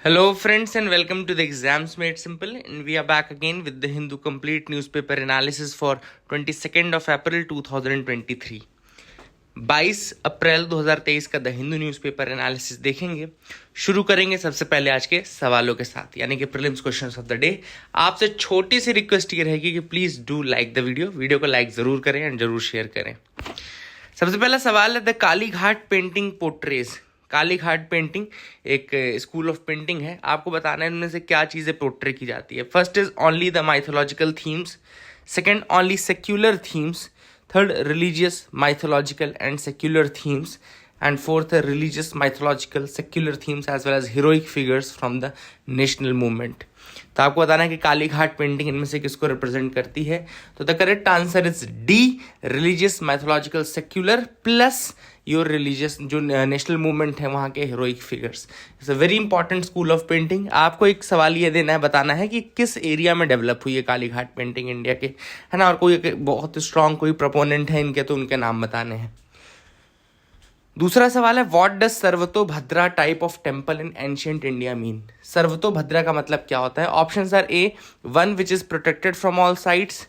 Hello, friends, and welcome to the Exams Made Simple. And we are back again with the Hindu Complete Newspaper Analysis for 22nd of April 2023. 22 अप्रैल 2023 का the Hindu newspaper analysis देखेंगे। शुरू करेंगे सबसे पहले आज के सवालों के साथ, यानी कि prelims questions of the day. आपसे छोटी सी रिक्वेस्ट ये रहेगी कि please do like the video को लाइक ज़रूर करें एंड ज़रूर शेयर करें। सबसे पहला सवाल है the Kalighat painting portrays. Kalighat painting एक स्कूल ऑफ पेंटिंग है। आपको बताना है इनमें से क्या चीज़ें पोर्ट्रे की जाती है। First is only the mythological themes, second only secular themes, third religious mythological and secular themes, and fourth religious mythological secular themes as well as heroic figures from the national movement. तो आपको बताना है कि Kalighat painting इनमें से किसको represent करती है। तो the correct answer is D, religious mythological secular plus your religious जो नेशनल मूवमेंट है वहाँ के heroic figures. It's a very important school of painting. आपको एक सवाल ये देना है, बताना है कि किस एरिया में डेवलप हुई है कालीघाट पेंटिंग इंडिया के, है ना, और कोई बहुत स्ट्रॉन्ग कोई प्रोपोनेंट है इनके तो उनके नाम बताने हैं। दूसरा सवाल है what does Sarvatobhadra type of temple in ancient India mean. Sarvatobhadra का मतलब क्या होता है। Options are A, one which is protected from all sides,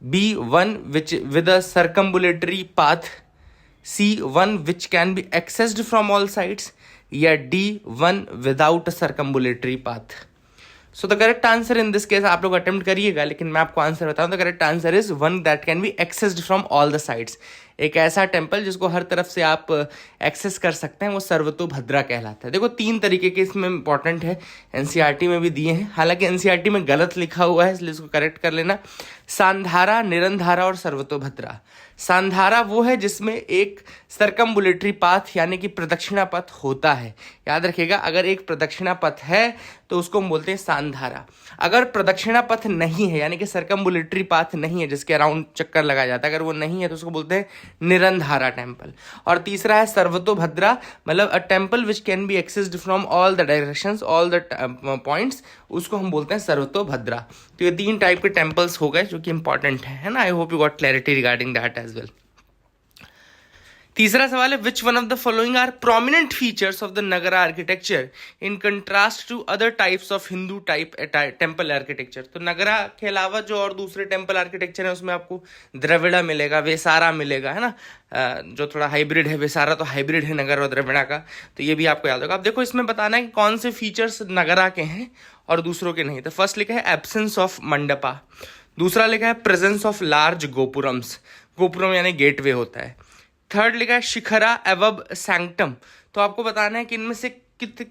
B one which with a circumambulatory path, C one which can be accessed from all sides, या D one without a circumambulatory path. So the correct answer in this case, आप लोग attempt करिएगा लेकिन मैं आपको answer बताऊं। The correct answer is one that can be accessed from all the sides. एक ऐसा टेम्पल जिसको हर तरफ से आप एक्सेस कर सकते हैं वो सर्वतोभद्रा कहलाता है। देखो तीन तरीके के इसमें इंपॉर्टेंट है, एनसीईआरटी में भी दिए हैं, हालांकि एनसीईआरटी में गलत लिखा हुआ है इसलिए इसको करेक्ट कर लेना। सांधारा, निरंधारा और सर्वतोभद्रा। सांधारा वो है जिसमें एक सर्कम्बुलेटरी पाथ यानी कि प्रदक्षिणा पथ होता है। याद रखिएगा, अगर एक प्रदक्षिणा पथ है तो उसको हम बोलते हैं सांधारा। अगर प्रदक्षिणा पथ नहीं है यानी कि सर्कम्बुलेटरी पाथ नहीं है जिसके अराउंड चक्कर लगाया जाता है, अगर वो नहीं है तो उसको बोलते हैं निरंधारा टेम्पल। और तीसरा है सर्वतोभद्रा, मतलब a temple which can be accessed from all the directions, all the points, उसको हम बोलते हैं सर्वतोभद्रा। तो ये तीन टाइप के टेम्पल्स हो गए जो कि इंपॉर्टेंट है ना। I hope you got clarity regarding that as well. तीसरा सवाल है which one of the following are prominent features of the Nagara architecture in contrast to other types of Hindu type temple architecture. तो नगरा के अलावा जो और दूसरे टेम्पल आर्किटेक्चर है उसमें आपको द्रविड़ा मिलेगा, वेसारा मिलेगा, है ना, जो थोड़ा हाइब्रिड है। वेसारा तो हाइब्रिड है नगर और द्रविड़ा का, तो ये भी आपको याद होगा। अब देखो इसमें बताना है कि कौन से फीचर्स नगरा के हैं और दूसरों के नहीं। तो फर्स्ट लिखा है एब्सेंस ऑफ मंडपा, दूसरा लिखा है presence of large gopurams, gopuram यानी गेटवे होता है। थर्ड लिखा है शिखरा एवब सैंक्टम। तो आपको बताना है कि इनमें से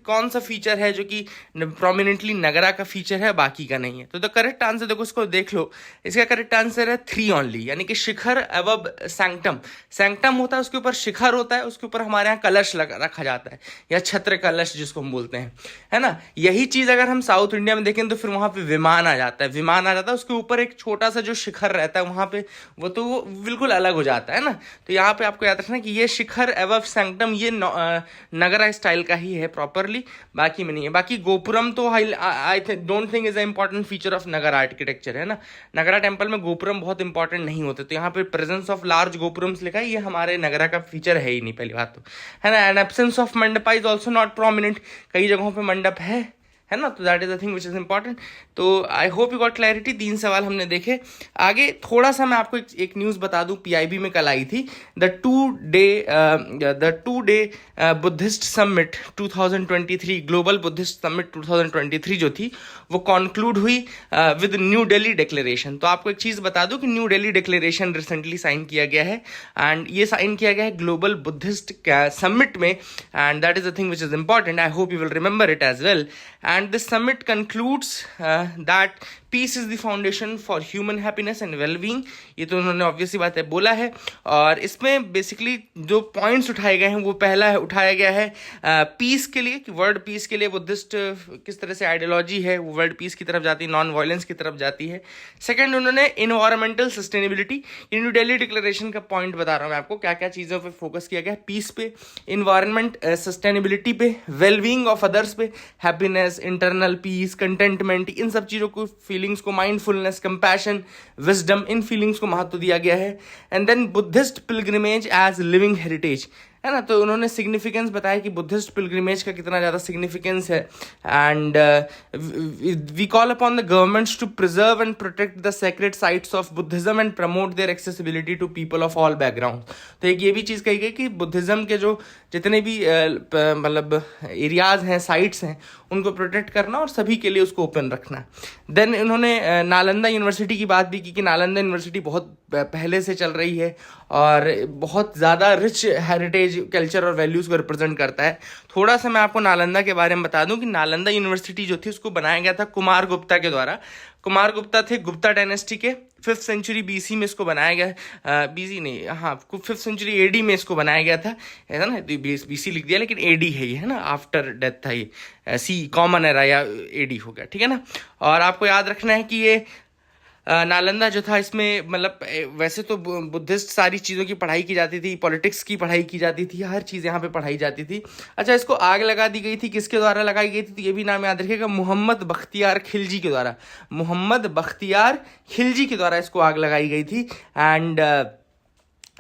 कौन सा फीचर है जो कि प्रोमिनेंटली नगरा का फीचर है, बाकी का नहीं है। तो द करेक्ट आंसर देखो, इसको देख लो, इसका करेक्ट आंसर है 3 ओनली, यानी कि शिखर एवब सैंक्टम। सैंक्टम होता है उसके ऊपर शिखर होता है, उसके ऊपर हमारे यहाँ कलश रखा जाता है या छत्र कलश जिसको हम बोलते हैं, है ना। यही चीज अगर हम साउथ इंडिया में देखें तो फिर वहां पे विमान आ जाता है, विमान आ जाता है, उसके ऊपर एक छोटा सा जो शिखर रहता है वहां पे, वो तो वो बिल्कुल अलग हो जाता है ना। तो यहाँ पे आपको याद रखना कि ये शिखर एवब सैंक्टम ये नगरा स्टाइल का ही है प्रॉपरली, बाकी में नहीं है। बाकी गोपुरम तो I don't think is a important feature of Nagar architecture, है ना। नगरा टेम्पल में गोपुरम बहुत इंपॉर्टेंट नहीं होते, तो यहाँ पे प्रेजेंस ऑफ लार्ज गोपुरम्स लिखा है, ये हमारे नगरा का फीचर है ही नहीं, पहली बात तो, है ना। And absence of mandapa is also not prominent, कई जगहों पे मंडप है ना, तो that is the thing which is important. तो I hope you got clarity. 3 सवाल हमने देखे। आगे थोड़ा सा मैं आपको एक न्यूज़ बता दूं, पीआईबी में कल आई थी। The two day Buddhist summit 2023, global Buddhist summit 2023 जो थी वो कॉन्क्लूड हुई विद न्यू दिल्ली डिक्लेरेशन। तो आपको एक चीज़ बता दूं कि new Delhi declaration recently sign किया गया है, एंड ये साइन किया गया है ग्लोबल बुद्धिस्ट समिट में, and that is the thing which is important. I hope you will remember it as well. And this summit concludes that peace is the foundation for human happiness and wellbeing. ये तो उन्होंने obviously बात है बोला है, और इसमें basically जो पॉइंट्स उठाए गए हैं वो पहला है उठाया गया है पीस के लिए, कि वर्ल्ड पीस के लिए बुद्धिस्ट किस तरह से आइडियोलॉजी है वो वर्ल्ड पीस की तरफ जाती है, नॉन वायलेंस की तरफ जाती है। सेकेंड, उन्होंने environmental sustainability, new Delhi declaration का पॉइंट बता रहा हूँ मैं आपको, क्या क्या चीज़ों पर फोकस किया गया है, पीस पे, इन्वायरमेंट सस्टेनेबिलिटी पे, वेलबींग ऑफ अदर्स पे, हैप्पीनेस, इंटरनल पीस, कंटेंटमेंट, इन सब चीज़ों को, फीलिंग्स को, माइंडफुलनेस, कंपैशन, विजडम, इन फीलिंग्स को महत्व दिया गया है। And then Buddhist pilgrimage as living heritage, है ना। तो उन्होंने सिग्निफिकेंस बताया कि बुद्धिस्ट पिलग्रिमेज का कितना ज़्यादा सिग्निफिकेंस है। And we call upon the governments to preserve and protect the sacred sites of Buddhism and promote their accessibility to people of all background. तो एक ये भी चीज़ कही गई कि बुद्धिज्म के जो जितने भी मतलब एरियाज हैं, साइट्स हैं, उनको प्रोटेक्ट करना और सभी के लिए उसको ओपन रखना। देन इन्होंने नालंदा यूनिवर्सिटी की बात भी की कि नालंदा यूनिवर्सिटी बहुत पहले से चल रही है और बहुत ज़्यादा रिच हेरिटेज, कल्चर और वैल्यूज़ को रिप्रेजेंट करता है। थोड़ा सा मैं आपको नालंदा के बारे में बता दूं कि नालंदा यूनिवर्सिटी जो थी उसको बनाया गया था कुमार गुप्ता के द्वारा। कुमार गुप्ता थे गुप्ता डायनेस्टी के, 5th सेंचुरी BC में इसको बनाया गया, BC नहीं, हाँ 5th सेंचुरी AD में इसको बनाया गया था, है ना। BC लिख दिया लेकिन AD है ये, है ना, आफ्टर डेथ था ये, C कॉमन एरा या AD हो गया, ठीक है ना। और आपको याद रखना है कि ये नालंदा जो था इसमें मतलब वैसे तो बुद्धिस्ट सारी चीज़ों की पढ़ाई की जाती थी, पॉलिटिक्स की पढ़ाई की जाती थी, हर चीज़ यहाँ पे पढ़ाई जाती थी। अच्छा, इसको आग लगा दी गई थी, किसके द्वारा लगाई गई थी, तो ये भी नाम याद रखिएगा, मोहम्मद बख्तियार खिलजी के द्वारा। मोहम्मद बख्तियार खिलजी के द्वारा इसको आग लगाई गई थी। एंड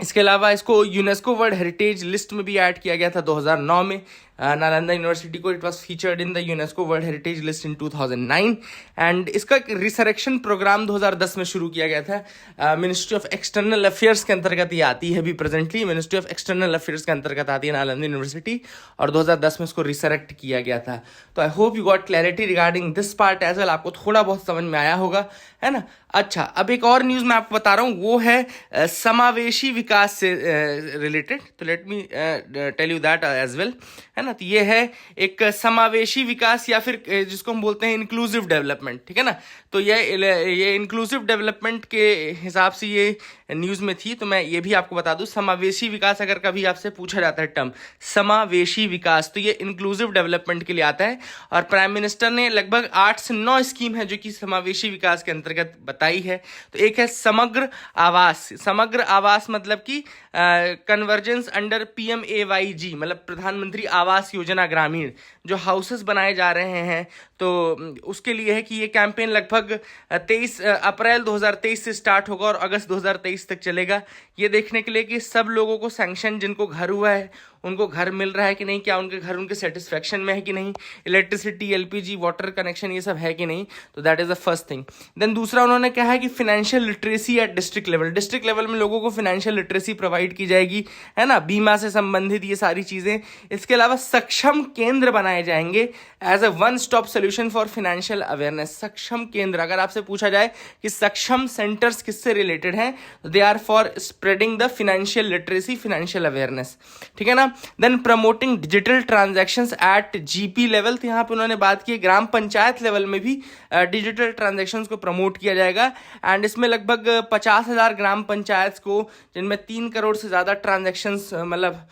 इसके अलावा इसको यूनेस्को वर्ल्ड हेरिटेज लिस्ट में भी ऐड किया गया था 2009 में। नालंदा यूनिवर्सिटी को it was featured in the UNESCO world heritage list in 2009। And इसका रिसरेक्शन प्रोग्राम 2010 में शुरू किया गया था। मिनिस्ट्री ऑफ एक्सटर्नल अफेयर्स के अंतर्गत ये आती है अभी presently, ministry of external affairs के अंतर्गत आती है नालंदा यूनिवर्सिटी, और 2010 में इसको रिसरेक्ट किया गया था। तो I hope you got clarity regarding this part as well, आपको थोड़ा बहुत समझ में आया होगा, है ना। अच्छा, अब एक और न्यूज़ मैं आपको बता रहा हूँ, वो है समावेशी विकास से रिलेटेड। तो let me tell you that as well, है ना। तो ये है एक समावेशी विकास या फिर जिसको हम बोलते हैं इंक्लूसिव डेवलपमेंट, ठीक है ना। तो ये इंक्लूसिव डेवलपमेंट के हिसाब से ये न्यूज़ में थी। तो मैं ये भी आपको बता दूं, समावेशी विकास अगर कभी आपसे पूछा जाता है टर्म समावेशी विकास, तो ये इंक्लूसिव डेवलपमेंट के लिए आता है। और प्राइम मिनिस्टर ने लगभग 8 से 9 स्कीम है जो कि समावेशी विकास के अंतर्गत बताई है। तो एक है समग्र आवास। समग्र आवास मतलब कि कन्वर्जेंस अंडर PMAYG, मतलब प्रधानमंत्री आवास योजना ग्रामीण, जो हाउसेस बनाए जा रहे हैं। तो उसके लिए है कि ये कैंपेन लगभग 23 अप्रैल 2023 से स्टार्ट होगा और अगस्त 2023 तक चलेगा। ये देखने के लिए कि सब लोगों को सैंक्शन, जिनको घर हुआ है उनको घर मिल रहा है कि नहीं, क्या उनके घर उनके सेटिस्फेक्शन में है कि नहीं, इलेक्ट्रिसिटी, LPG, वाटर कनेक्शन ये सब है कि नहीं। तो that is the first thing. Then दूसरा उन्होंने कहा है कि financial literacy at district level, district level में लोगों को फाइनेंशियल लिटरेसी प्रोवाइड की जाएगी, है ना, बीमा से संबंधित ये सारी चीज़ें। इसके अलावा सक्षम केंद्र बनाए जाएंगे as a one stop solution for financial awareness. Saksham Kendra, अगर आपसे पूछा जाए कि सक्षम सेंटर्स किससे रिलेटेड हैं, they are for spreading the financial literacy, financial awareness, ठीक है ना। Then promoting digital transactions at GP level, तो यहाँ पे उन्होंने बात की ग्राम पंचायत लेवल में भी डिजिटल ट्रांजैक्शंस को प्रमोट किया जाएगा। एंड इसमें लगभग 50,000 ग्राम पंचायत को, जिनमें 3 करोड़ से ज़्यादा ट्रांजैक्शंस मतलब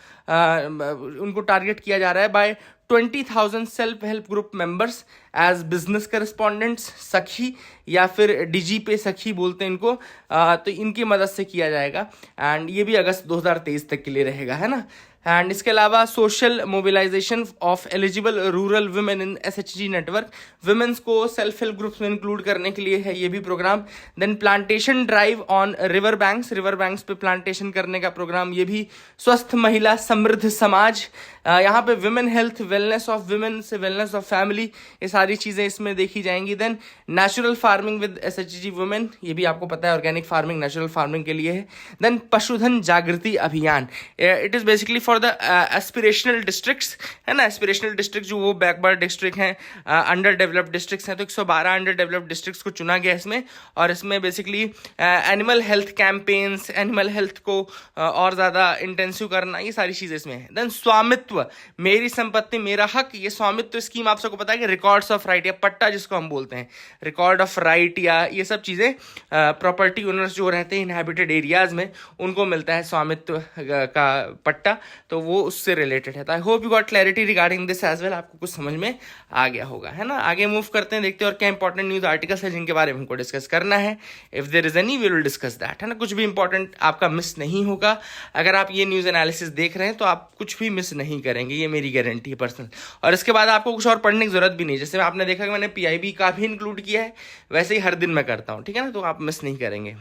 उनको टारगेट किया जा रहा है by 20,000 self help group members as business correspondents, Sakhi या फिर डिजी पे सखी बोलते हैं इनको। तो इनकी मदद से किया जाएगा। एंड ये भी अगस्त 2023 तक के लिए रहेगा, है ना। एंड इसके अलावा social mobilisation of eligible rural women in SHG network, women's को सेल्फ हेल्प ग्रुप्स में इंक्लूड करने के लिए है ये भी programme. Then plantation drive on river banks पे प्लांटेशन करने का प्रोग्राम, ये भी। स्वस्थ महिला समृद्ध समाज, यहाँ पे women health, wellness of women से वेलनेस ऑफ फैमिली, ये सारी चीज़ें इसमें देखी जाएंगी। Then natural farming with SHG women, ये भी आपको पता है ऑर्गेनिक फार्मिंग नेचुरल फार्मिंग के लिए है। देन पशुधन जागृति अभियान, it is basically for the aspirational districts, है ना। एस्पिरेशनल डिस्ट्रिक्ट जो वो बैकवर्ड डिस्ट्रिक्ट हैं, अंडर डेवलप्ड डिस्ट्रिक्ट्स हैं, तो 112 अंडर डेवलप्ड डिस्ट्रिक्ट्स को चुना गया इसमें। और इसमें basically animal health campaigns, animal health को और ज़्यादा इंटेंसिव करना, ये सारी चीज़ें इसमें है। देन स्वामित्व, मेरी संपत्ति मेरा हक, ये स्वामित्व स्कीम आप सबको पता है कि रिकॉर्ड्स ऑफ राइट या पट्टा जिसको हम बोलते हैं, रिकॉर्ड ऑफ राइट या ये सब चीज़ें प्रॉपर्टी ओनर्स जो रहते हैं इनहैबिटेड एरियाज में, उनको मिलता है स्वामित्व का पट्टा। तो वो उससे रिलेटेड है। तो I hope you got clarity regarding this as well, आपको कुछ समझ में आ गया होगा, है ना। आगे मूव करते हैं, देखते हैं और क्या इंपॉर्टेंट न्यूज़ आर्टिकल्स है जिनके बारे में हमको डिस्कस करना है। If there is any we will discuss that, है ना। कुछ भी इंपॉर्टेंट आपका मिस नहीं होगा। अगर आप ये न्यूज़ एनालिसिस देख रहे हैं तो आप कुछ भी मिस नहीं करेंगे, ये मेरी गारंटी है पर्सनल। और इसके बाद आपको कुछ और पढ़ने की जरूरत भी नहीं, जैसे आपने देखा कि मैंने PIB का भी इंक्लूड किया है, वैसे ही हर दिन मैं करता हूँ, ठीक है ना। तो आप मिस नहीं करेंगे।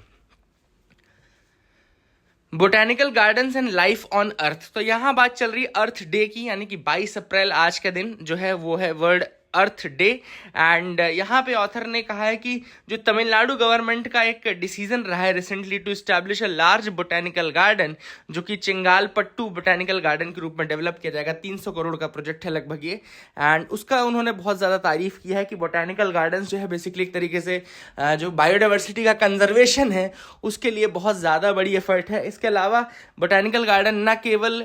Botanical gardens and life on earth. तो यहाँ बात चल रही है अर्थ डे की, यानी कि 22 अप्रैल आज का दिन जो है वो है वर्ल्ड अर्थ डे। एंड यहाँ पे ऑथर ने कहा है कि जो तमिलनाडु गवर्नमेंट का एक डिसीजन रहा है recently to establish a large botanical garden, जो कि चिंगालपट्टू बोटेनिकल गार्डन के रूप में डेवलप किया जाएगा। 300 करोड़ का प्रोजेक्ट है लगभग ये। एंड उसका उन्होंने बहुत ज़्यादा तारीफ की है कि बोटेनिकल गार्डन जो है बेसिकली एक तरीके से जो बायोडाइवर्सिटी का कंजर्वेशन है उसके लिए बहुत ज़्यादा बड़ी एफर्ट है। इसके अलावा बोटेनिकल गार्डन न केवल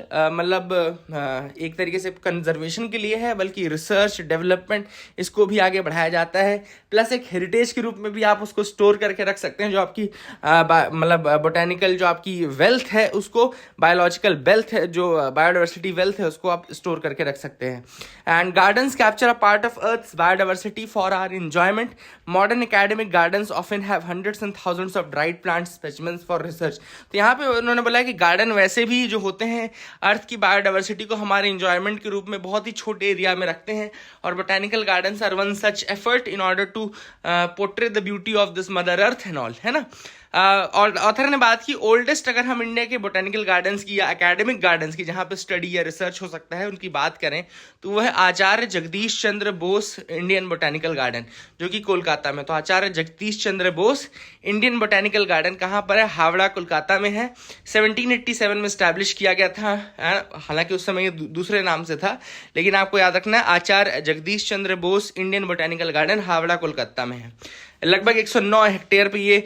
एक तरीके से कंजर्वेशन के लिए है, बल्कि रिसर्च डेवलपमेंट इसको भी आगे बढ़ाया जाता है। प्लस एक हेरिटेज के रूप में भी आप उसको स्टोर करके रख सकते हैं, जो आपकी बोटेनिकल जो आपकी वेल्थ है उसको, बायोलॉजिकल वेल्थ है, जो बायोडाइवर्सिटी वेल्थ है उसको आप स्टोर करके रख सकते हैं। And gardens capture a part of earth's biodiversity for our enjoyment. Modern academic gardens often have hundreds and thousands of dried plant specimens for research. तो यहाँ पे उन्होंने बोला है कि गार्डन वैसे भी जो होते हैं अर्थ की बायोडाइवर्सिटी को हमारे एंजॉयमेंट के रूप में बहुत ही छोटे एरिया में रखते हैं, और botanical gardens are one such effort in order to portray the beauty of this mother earth and all, है ना। और ऑथर ने बात की ओल्डेस्ट, अगर हम इंडिया के बोटेनिकल गार्डन्स की या एकेडमिक गार्डन्स की जहाँ पे स्टडी या रिसर्च हो सकता है उनकी बात करें तो वह है Acharya Jagadish Chandra Bose Indian botanical garden, जो कि कोलकाता में। तो आचार्य Jagadish Chandra Bose Indian botanical garden कहाँ पर है? हावड़ा, कोलकाता में है। 1787 में स्टैब्लिश किया गया था, हालांकि उस समय ये दूसरे नाम से था, लेकिन आपको याद रखना है Acharya Jagadish Chandra Bose Indian botanical garden Howrah, Kolkata में है। लगभग 109 हेक्टेयर पे ये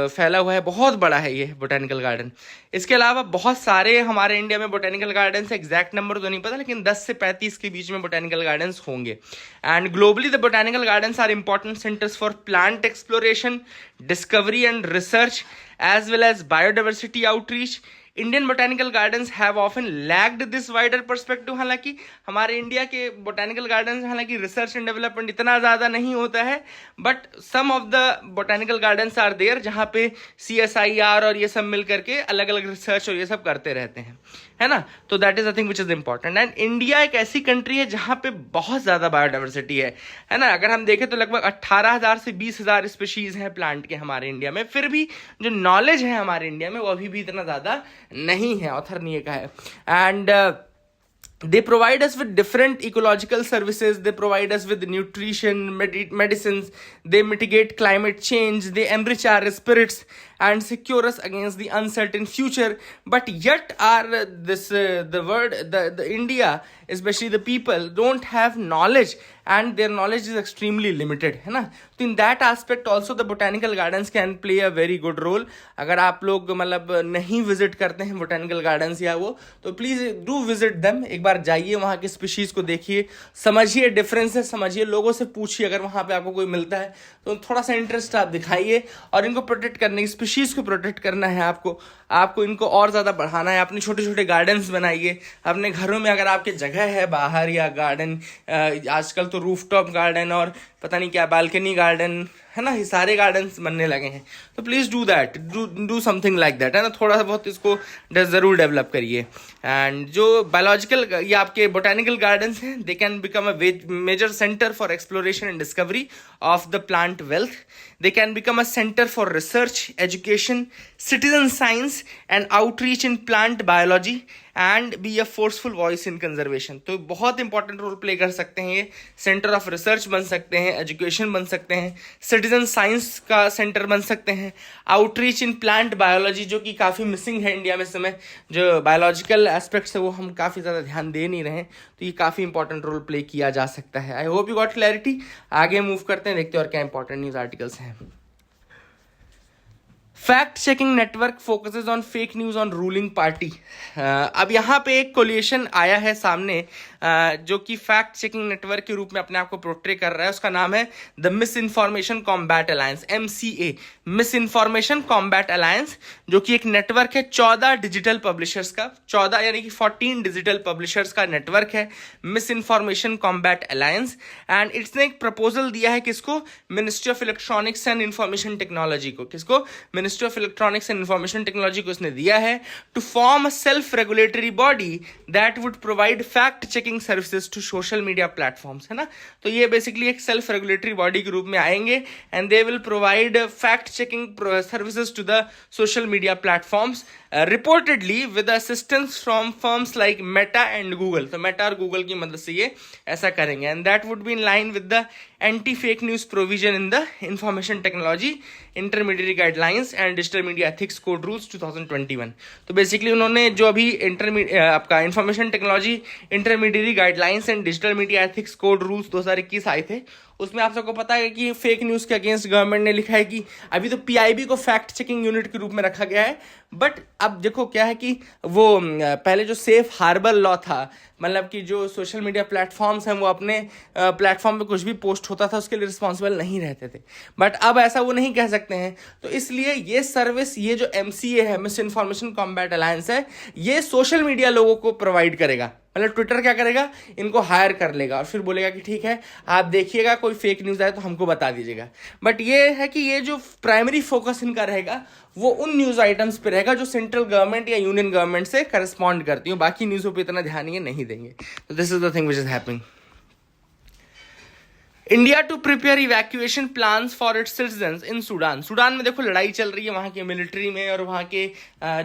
फैला हुआ है, बहुत बड़ा है ये बोटेनिकल गार्डन। इसके अलावा बहुत सारे हमारे इंडिया में बोटेनिकल गार्डन्स, एग्जैक्ट नंबर तो नहीं पता, लेकिन 10 से 35 के बीच में बोटेनिकल गार्डन्स होंगे। And globally the botanical gardens are important centres for plant exploration, discovery and research as well as biodiversity outreach. Indian botanical gardens have often lagged this wider perspective. हालांकि हमारे इंडिया के botanical gardens हालांकि research and development इतना ज़्यादा नहीं होता है, but some of the botanical gardens are there जहाँ पे CSIR और ये सब मिल करके अलग अलग रिसर्च और ये सब करते रहते हैं, है ना। तो that is a thing which is important. And India एक ऐसी कंट्री है जहाँ पे बहुत ज़्यादा बायोडाइवर्सिटी है ना। अगर हम देखें तो लगभग 18,000 से 20,000 स्पीशीज हैं प्लांट के हमारे इंडिया में, फिर भी जो नॉलेज है हमारे इंडिया में वो अभी भी इतना ज़्यादा नहीं है, ऑथर ने ये कहा है। And they provide us with different ecological services, they provide us with nutrition, medicines, they mitigate climate change, they enrich our spirits and secure us against the uncertain future. But yet our the India, especially the people, don't have knowledge, and their knowledge is extremely limited, है ना। तो in that aspect also the botanical gardens can play a very good role। अगर आप लोग नहीं visit करते हैं botanical gardens या वो, तो प्लीज डू विजिट देम। एक बार जाइए, वहाँ के स्पीशीज को देखिए, समझिए डिफरेंसेस, समझिए, लोगों से पूछिए। अगर वहाँ पे आपको कोई मिलता है तो थोड़ा सा इंटरेस्ट आप दिखाइए, और इनको प्रोटेक्ट करने की, स्पीशीज को प्रोटेक्ट करना है आपको इनको और ज़्यादा बढ़ाना है। अपने छोटे छोटे गार्डन्स बनाइए अपने घरों में, अगर आपके जगह है बाहर, या गार्डन, आजकल तो रूफटॉप गार्डन और पता नहीं क्या बालकनी गार्डन, है ना, ये सारे गार्डन्स बनने लगे हैं। तो please do that, do something like that, है ना। थोड़ा सा बहुत इसको ज़रूर डेवलप करिए। एंड जो बायोलॉजिकल ये आपके बोटेनिकल गार्डन्स हैं, they can become a major centre for exploration and discovery of the plant wealth. They can become a center for research, education, citizen science and outreach in plant biology and be a forceful voice in conservation। तो बहुत important role play कर सकते हैं ये। Centre of research बन सकते हैं, education बन सकते हैं, सिटीजन साइंस का सेंटर बन सकते हैं, आउटरीच इन प्लांट बायोलॉजी, जो कि काफ़ी मिसिंग है इंडिया में इस समय। जो बायोलॉजिकल एस्पेक्ट्स है वो हम काफ़ी ज़्यादा ध्यान दे नहीं रहे हैं, तो ये काफ़ी इंपॉर्टेंट रोल प्ले किया जा सकता है। आई होप यू गॉट क्लैरिटी। आगे मूव करते हैं, देखते हैं और क्या इंपॉर्टेंट न्यूज़ आर्टिकल्स हैं। Fact checking network focuses on fake news on ruling party. अब यहाँ पे एक कोलिएशन आया है सामने, जो कि फैक्ट चेकिंग नेटवर्क के रूप में अपने आप को पोर्ट्रे कर रहा है। उसका नाम है the miss information combat alliance, MCA, miss information combat alliance, जो कि एक नेटवर्क है 14 डिजिटल पब्लिशर्स का, 14 यानी कि 14 डिजिटल पब्लिशर्स का नेटवर्क है misinformation combat alliance. And इसने एक प्रपोजल दिया है किसको? Ministry of electronics and information technology को। किसको? Ministry of electronics and information technology को इसने दिया है to form a self regulatory body that would provide fact checking services to social media platforms, है ना। तो ये बेसिकली एक सेल्फ रेगुलेटरी बॉडी के रूप में आएंगे and they will provide fact checking services to the social media platforms reportedly with assistance from firms like Meta and Google. तो मेटा और गूगल की मदद से ये ऐसा करेंगे and that would be in line with the anti fake news provision in the information technology intermediate guidelines and digital media ethics code rules 2021। तो basically उन्होंने जो अभी आपका information technology intermediate guidelines and digital media ethics code rules 2021 आए थे, उसमें आप सबको पता है कि फेक न्यूज़ के अगेंस्ट गवर्नमेंट ने लिखा है कि अभी तो पीआईबी को फैक्ट चेकिंग यूनिट के रूप में रखा गया है, बट अब देखो क्या है कि वो पहले जो सेफ हार्बर लॉ था, मतलब कि जो सोशल मीडिया प्लेटफॉर्म्स हैं वो अपने प्लेटफॉर्म पे कुछ भी पोस्ट होता था उसके लिए रिस्पॉन्सिबल नहीं रहते थे, बट अब ऐसा वो नहीं कह सकते हैं। तो इसलिए ये सर्विस, ये जो MCA है, मिस इन्फॉर्मेशन कॉम्बैट अलायंस है, ये सोशल मीडिया लोगों को प्रोवाइड करेगा। मतलब ट्विटर क्या करेगा, इनको हायर कर लेगा और फिर बोलेगा कि ठीक है आप देखिएगा कोई फेक न्यूज़ आए तो हमको बता दीजिएगा। बट ये है कि ये जो प्राइमरी फोकस इनका रहेगा वो उन न्यूज़ आइटम्स पे रहेगा जो सेंट्रल गवर्नमेंट या यूनियन गवर्नमेंट से करस्पॉन्ड करती हूँ, बाकी न्यूज़ों पे इतना ध्यान ये नहीं देंगे। तो this is the thing which is happening. India to prepare evacuation plans for its citizens in Sudan. Sudan में देखो लड़ाई चल रही है वहाँ के मिलिट्री में और वहाँ के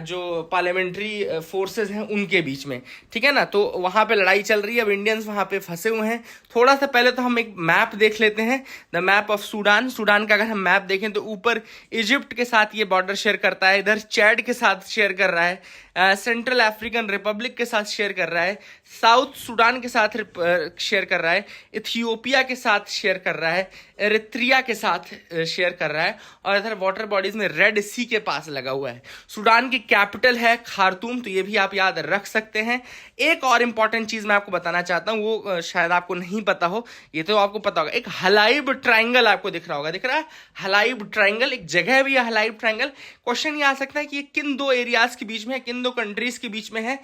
जो पार्लियामेंट्री फोर्सेस हैं उनके बीच में, ठीक है ना। तो वहाँ पे लड़ाई चल रही है, अब इंडियंस वहाँ पे फंसे हुए हैं। थोड़ा सा पहले तो हम एक मैप देख लेते हैं, the map of Sudan. Sudan का अगर हम मैप देखें तो ऊपर इजिप्ट के साथ ये बॉर्डर शेयर करता है, इधर चैड के साथ शेयर कर रहा है, सेंट्रल अफ्रीकन रिपब्लिक के साथ शेयर कर रहा है, साउथ सूडान के साथ शेयर कर रहा है, इथियोपिया के साथ शेयर कर रहा है, एरित्रिया के साथ शेयर कर रहा है, और इधर वाटर बॉडीज में रेड सी के पास लगा हुआ है। सूडान की कैपिटल है खार्तूम, तो ये भी आप याद रख सकते हैं। एक और इंपॉर्टेंट चीज मैं आपको बताना चाहता हूं, वो शायद आपको नहीं पता हो, ये तो आपको पता होगा। एक हलाइब ट्राइंगल आपको दिख रहा होगा, दिख रहा है हलाइब ट्राइंगल, एक जगह भी है हलाइब ट्राइंगल। क्वेश्चन ये आ सकता है कि ये किन दो एरियाज के बीच में है, किन दो कंट्रीज के बीच में है।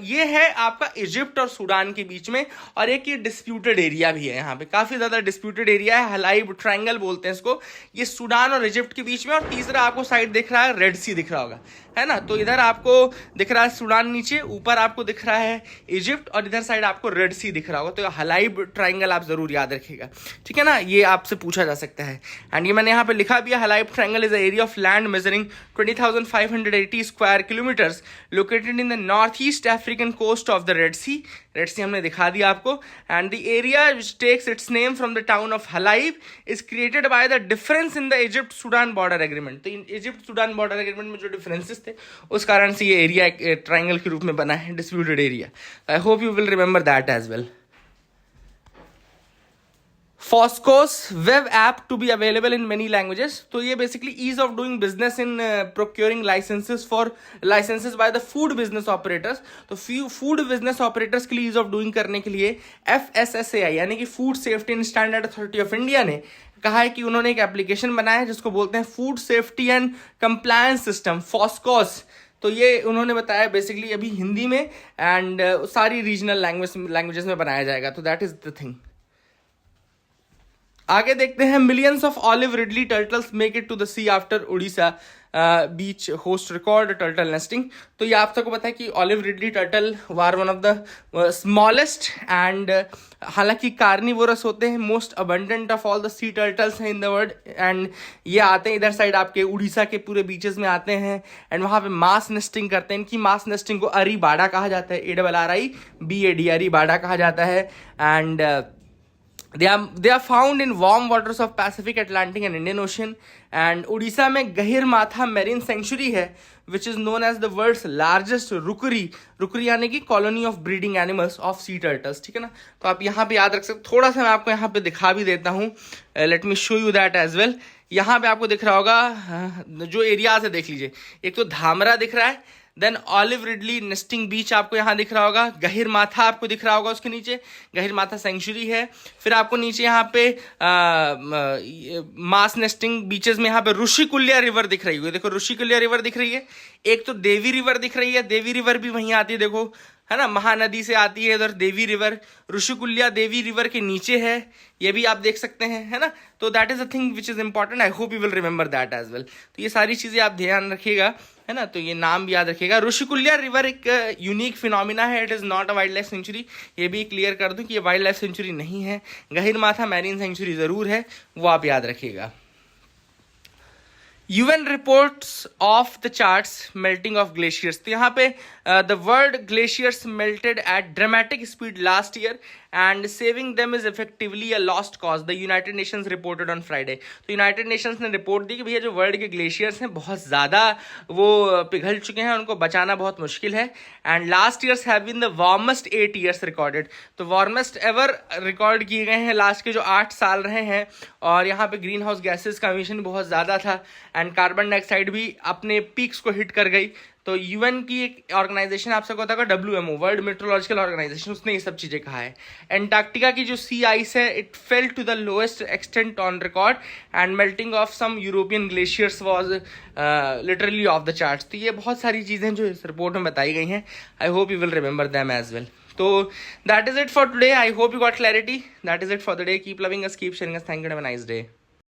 ये है आपका इजिप्ट और सूडान के बीच में, और एक ये डिस्प्यूटेड एरिया भी है, यहाँ पे काफी ज्यादा डिस्प्यूटेड एरिया है, हलाइब ट्राइंगल बोलते हैं इसको। ये सूडान और इजिप्ट के बीच में, और तीसरा आपको साइड दिख रहा है रेड सी दिख रहा होगा, है ना। तो इधर आपको दिख रहा है सूडान नीचे, ऊपर आपको दिख रहा है इजिप्ट, और इधर साइड आपको रेड सी दिख रहा होगा। तो हलाइब ट्राइंगल आप जरूर याद रखिएगा, ठीक है ना, ये आपसे पूछा जा सकता है। एंड ये मैंने यहाँ पे लिखा भी है, Halaib triangle is area of land measuring 20,580 square kilometres located in the north east African coast of the Red Sea. Red Sea हमने दिखा दिया आपको। And the area which takes its name from the town of Halaib is created by the difference in the Egypt Sudan border agreement. तो Egypt Sudan border agreement में जो differences थे उस कारण से ये एरिया एक ट्राइंगल के रूप में बना है, disputed area. I hope you will remember that as well. Foscos web app to be available in many languages. तो ये basically ease of doing business in procuring licenses by the food business operators. तो food business operators के लिए ease of doing करने के लिए FSSAI यानी कि Food Safety and Standard Authority of India ने कहा है कि उन्होंने एक एप्लीकेशन बनाया है जिसको बोलते हैं food safety and compliance system, FoSCoS. तो ये उन्होंने बताया बेसिकली अभी हिंदी में एंड सारी रीजनल लैंग्वेजेस में बनाया जाएगा। तो दैट इज द थिंग। आगे देखते हैं, millions of olive ridley turtles make it to the sea after Orissa beach host record turtle nesting. तो ये आप सबको पता है कि olive ridley turtle were one of the smallest and हालांकि कार्निवोरस होते हैं, most abundant of all the sea turtles हैं इन द वर्ल्ड। एंड ये आते हैं इधर साइड आपके उड़ीसा के पूरे बीचेस में आते हैं एंड वहाँ पे मास नेस्टिंग करते हैं। इनकी मास नेस्टिंग को अरी बाड़ा कहा जाता है, ARRIBAD अरी बाड़ा कहा जाता है। And they are found in warm waters of Pacific, Atlantic and Indian Ocean. And Orissa में गहिर माथा मेरीन सेंचुरी है which is known as the world's largest रुकरी यानी कि colony of breeding animals of C turtles, ठीक है ना। तो आप यहाँ पे याद रख सकते। थोड़ा सा मैं आपको यहाँ पे दिखा भी देता हूँ, let me show you that as well. यहाँ पे आपको दिख रहा होगा जो एरिया से देख लीजिए, एक तो धामरा दिख रहा है, देन ऑलिव रिडली नेस्टिंग बीच आपको यहाँ दिख रहा होगा, गहिर माथा आपको दिख रहा होगा, उसके नीचे गहिर माथा सेंचुरी है। फिर आपको नीचे यहाँ पे मास नेस्टिंग बीचेस में यहाँ पे ऋषिकुल्या रिवर दिख रही है, देखो ऋषिकुल्या रिवर दिख रही है। एक तो देवी रिवर दिख रही है, देवी रिवर भी वहीं आती है, देखो है ना, महानदी से आती है, इधर देवी रिवर, ऋषिकुल्या देवी रिवर के नीचे है, ये भी आप देख सकते हैं, है ना। तो that is a thing which is important, I hope you will remember that as well. तो ये सारी चीजें आप ध्यान रखिएगा, है ना, तो ये नाम भी याद रखिएगा। ऋषिकुल्या रिवर एक यूनिक फिनोमिना है, it is not a wild life sanctuary, ये भी क्लियर कर दूं कि ये वाइल्ड लाइफ सेंचुरी नहीं है। गहिरमाथा मैरीन सेंचुरी जरूर है, वो आप याद रखिएगा। UN reports of the charts melting of glaciers, तो यहाँ पे the world glaciers melted at dramatic speed last year and saving them is effectively a lost cause, the United Nations reported on Friday। तो United Nations ने report दी कि भैया जो world के glaciers हैं बहुत ज़्यादा वो पिघल चुके हैं, उनको बचाना बहुत मुश्किल है। And last years have been the warmest 8 years recorded, तो वार्मेस्ट एवर रिकॉर्ड किए गए हैं लास्ट के जो 8 साल रहे हैं। और यहाँ पे ग्रीन हाउस गैसेज का एमिशन बहुत ज़्यादा था एंड कार्बन डाइऑक्साइड भी अपने पीक्स को हिट कर गई। तो यूएन की एक ऑर्गेनाइजेशन आप सबको पता होगा, WMO, वर्ल्ड मेट्रोलॉजिकल ऑर्गेनाइजेशन, उसने ये सब चीज़ें कहा है। एंटार्क्टिका की जो सी आइस है it fell to the lowest extent on record and melting of some European glaciers was literally off the charts. तो ये बहुत सारी चीज़ें जो इस रिपोर्ट में बताई गई हैं, I hope you will remember them as well. तो that is it for today, I hope you got clarity, that is it for the day. Keep loving us, keep sharing us, thank you, have a nice day.